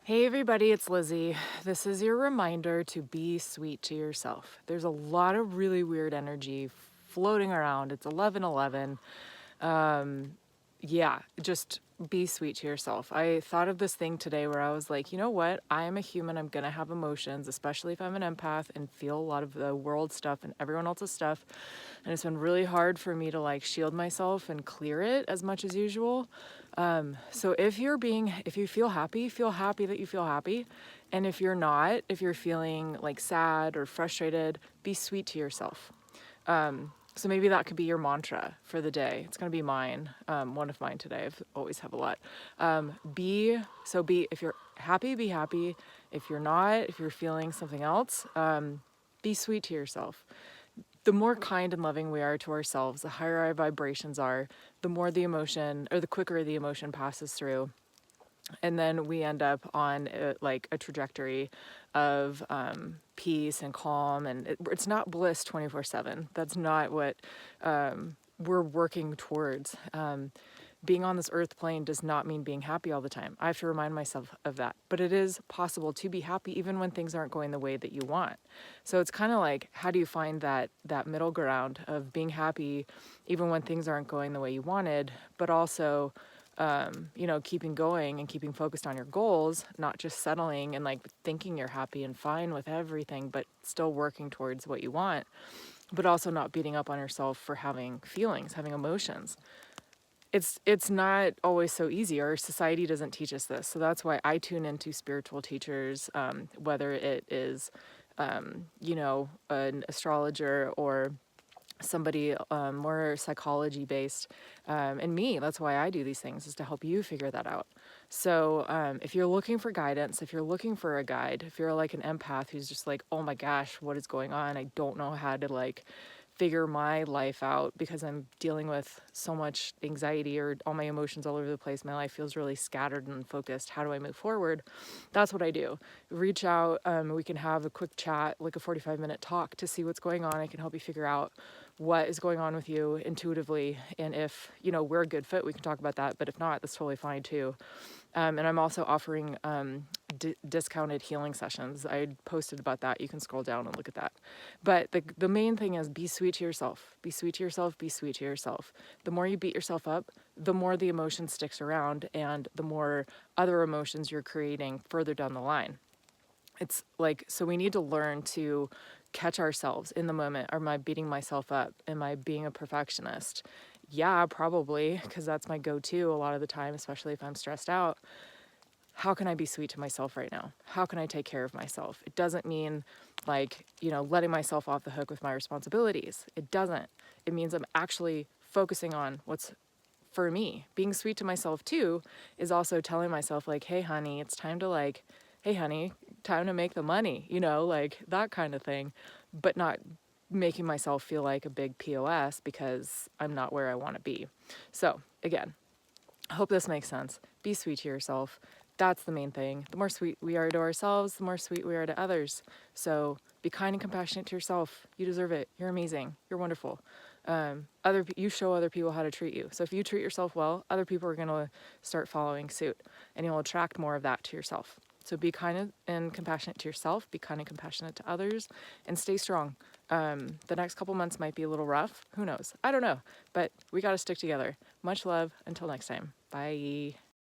Hey everybody, it's Lizzie. This is your reminder to be sweet to yourself. There's a lot of really weird energy floating around. It's 11:11. Yeah, just be sweet to yourself. I thought of this thing today where I was like, you know what? I am a human. I'm going to have emotions, especially if I'm an empath and feel a lot of the world stuff and everyone else's stuff. And it's been really hard for me to like shield myself and clear it as much as usual. So if you feel happy that you feel happy. And if you're not, if you're feeling like sad or frustrated, be sweet to yourself. So maybe that could be your mantra for the day. It's going to be mine, one of mine today. I've always have a lot. If you're happy, be happy. If you're not, if you're feeling something else, be sweet to yourself. The more kind and loving we are to ourselves, the higher our vibrations are, the more the emotion, or the quicker the emotion passes through. And then we end up on a trajectory of peace and calm, and it's not bliss 24/7. That's not what we're working towards. Being on this earth plane does not mean being happy all the time. I have to remind myself of that. But it is possible to be happy even when things aren't going the way that you want. So it's kind of like, how do you find that middle ground of being happy even when things aren't going the way you wanted, but also keeping going and keeping focused on your goals, not just settling and like thinking you're happy and fine with everything, but still working towards what you want, but also not beating up on yourself for having feelings, having emotions. It's not always so easy. Our society doesn't teach us this. So that's why I tune into spiritual teachers, whether it is, an astrologer or somebody more psychology based, and me. That's why I do these things, is to help you figure that out. So if you're looking for guidance, if you're looking for a guide, if you're like an empath who's just like, oh my gosh, what is going on, I don't know how to like figure my life out because I'm dealing with so much anxiety or all my emotions all over the place, my life feels really scattered and focused, how do I move forward? That's what I do. Reach out, we can have a quick chat, like a 45-minute talk, to see what's going on. I can help you figure out what is going on with you intuitively, and if we're a good fit, we can talk about that, but if not, that's totally fine too. And I'm also offering discounted healing sessions. I posted about that. You can scroll down and look at that. But the main thing is, be sweet to yourself. Be sweet to yourself. Be sweet to yourself. The more you beat yourself up, the more the emotion sticks around, and the more other emotions you're creating further down the line. It's like, so we need to learn to catch ourselves in the moment. Am I beating myself up? Am I being a perfectionist? Yeah, probably, because that's my go-to a lot of the time, especially if I'm stressed out. How can I be sweet to myself right now? How can I take care of myself? It doesn't mean like, letting myself off the hook with my responsibilities. It doesn't. It means I'm actually focusing on what's for me. Being sweet to myself too is also telling myself like, hey honey, it's time to like, hey honey, time to make the money, like that kind of thing, but not making myself feel like a big POS because I'm not where I want to be. So again, I hope this makes sense. Be sweet to yourself. That's the main thing. The more sweet we are to ourselves, the more sweet we are to others. So be kind and compassionate to yourself. You deserve it. You're amazing. You're wonderful. You show other people how to treat you. So if you treat yourself well, other people are going to start following suit, and you'll attract more of that to yourself. So be kind and compassionate to yourself, be kind and compassionate to others, and stay strong. The next couple months might be a little rough. Who knows? I don't know. But we got to stick together. Much love. Until next time. Bye.